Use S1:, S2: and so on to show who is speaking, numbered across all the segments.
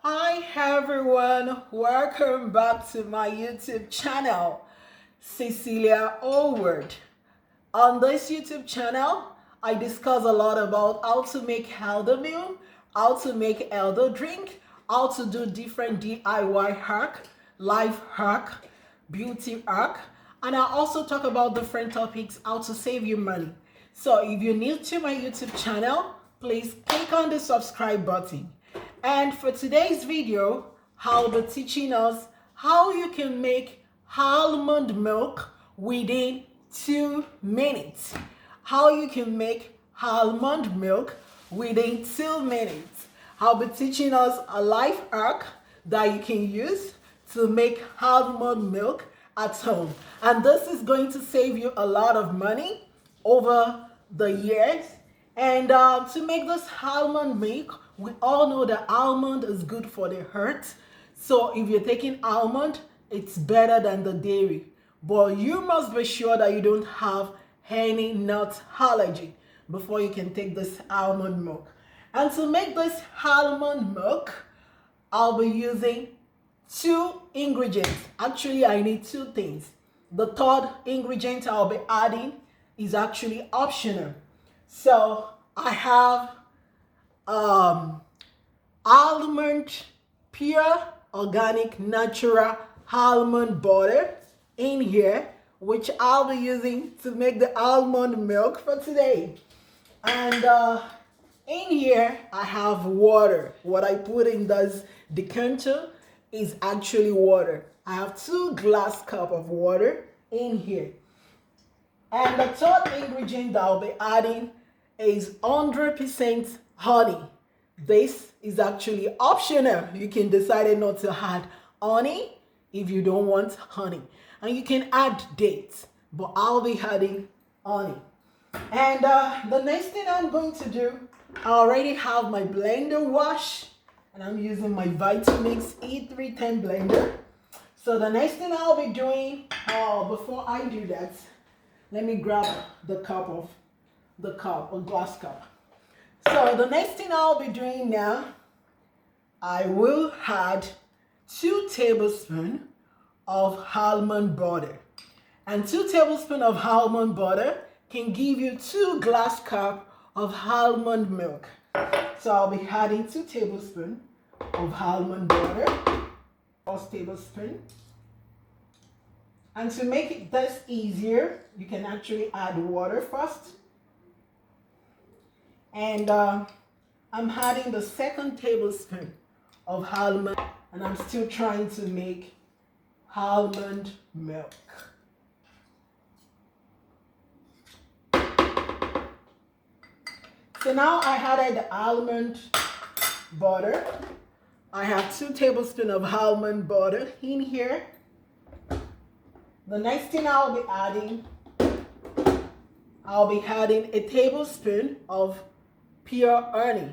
S1: Hi everyone, welcome back to my YouTube channel, Cecilia Allward. On this YouTube channel, I discuss a lot about how to make healthy meal, how to make healthy drink, how to do different DIY hack, life hack, beauty hack, and I also talk about different topics, how to save you money. So if you're new to my YouTube channel, please click on the subscribe button. And for today's video, I'll be teaching us how you can make almond milk within 2 minutes. How you can make almond milk within 2 minutes. I'll be teaching us a life hack that you can use to make almond milk at home. And this is going to save you a lot of money over the years. And to make this almond milk, we all know that almond is good for the heart. So if you're taking almond, it's better than the dairy. But you must be sure that you don't have any nut allergy before you can take this almond milk. And to make this almond milk, I'll be using 2 ingredients. Actually, I need 2 things. The third ingredient I'll be adding is actually optional. So I have almond, pure, organic, natural almond butter in here, which I'll be using to make the almond milk for today. And in here, I have water. What I put in this decanter is actually water. I have 2 glass cup of water in here. And the third ingredient that I'll be adding is 100% honey. This is actually optional. You can decide not to add honey if you don't want honey. And you can add dates, but I'll be adding honey. And the next thing I'm going to do, I already have my blender washed, and I'm using my Vitamix E310 blender. So the next thing I'll be doing, before I do that, let me grab a glass cup. So the next thing I'll be doing now, I will add 2 tablespoons of almond butter. And 2 tablespoons of almond butter can give you 2 glass cup of almond milk. So I'll be adding 2 tablespoons of almond butter, first tablespoon. And to make it this easier, you can actually add water first. And I'm adding the second tablespoon of almond, and I'm still trying to make almond milk. So now I added the almond butter. I have 2 tablespoons of almond butter in here. The next thing I'll be adding a tablespoon of pure honey.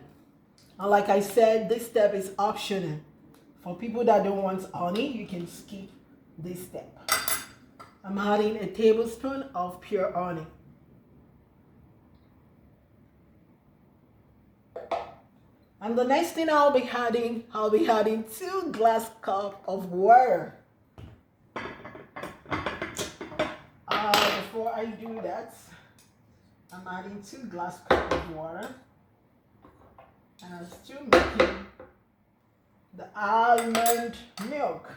S1: And like I said, this step is optional. For people that don't want honey, you can skip this step. I'm adding a tablespoon of pure honey. And the next thing I'll be adding 2 glass cup of water. Before I do that, I'm adding 2 glass cup of water, and I'm still making the almond milk.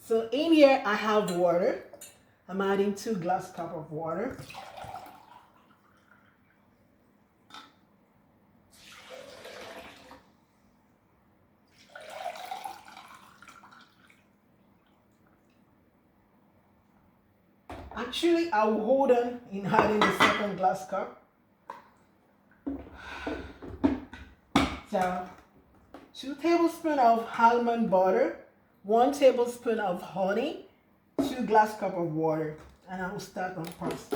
S1: So in here I have water. I'm adding 2 glass cup of water. Actually, I will hold on in adding the second glass cup. So 2 tablespoons of almond butter, 1 tablespoon of honey, 2 glass cup of water, and I will start on first.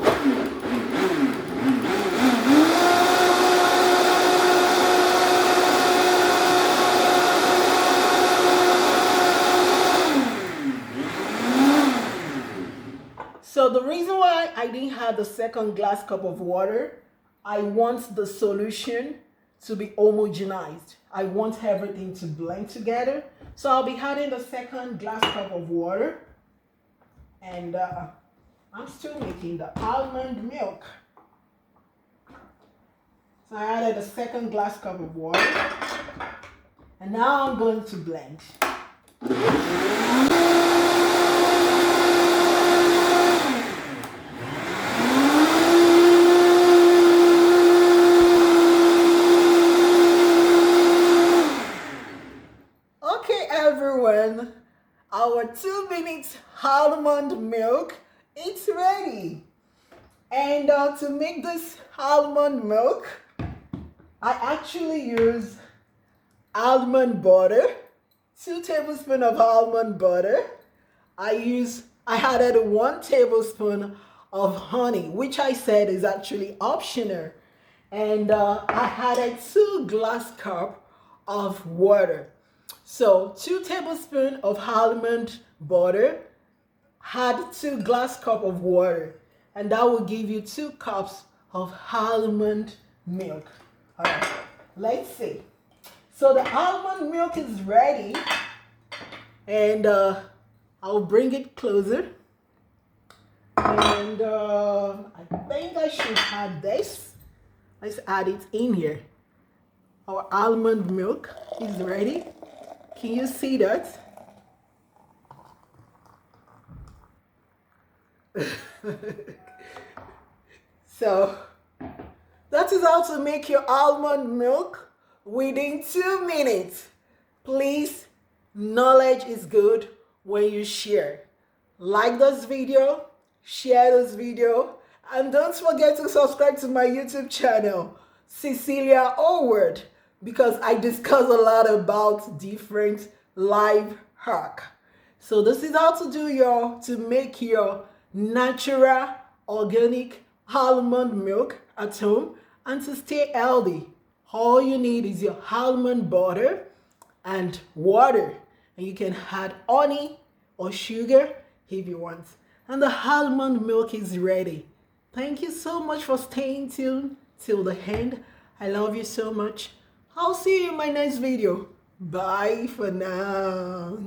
S1: So the reason why I didn't have the second glass cup of water, I want the solution to be homogenized. I want everything to blend together. So I'll be adding the second glass cup of water. And I'm still making the almond milk. So I added a second glass cup of water. And now I'm going to blend. Okay, everyone, our 2 minutes almond milk is ready. And to make this almond milk, I actually use almond butter, 2 tablespoons of almond butter. I added 1 tablespoon of honey, which I said is actually optional. And I added 2 glass cup of water. So 2 tablespoons of almond butter, add 2 glass cup of water, and that will give you 2 cups of almond milk. All right, let's see. So the almond milk is ready, and I'll bring it closer. And I think I should add this. Let's add it in here. Our almond milk is ready. Can you see that? So that is how to make your almond milk within 2 minutes. Please, knowledge is good when you share. Like this video, share this video, and don't forget to subscribe to my YouTube channel, Cecilia Howard, because I discuss a lot about different life hack. So this is how to make your natural organic almond milk at home and to stay healthy. All you need is your almond butter and water, and you can add honey or sugar if you want. And the almond milk is ready. Thank you so much for staying tuned till the end. I love you so much. I'll see you in my next video. Bye for now.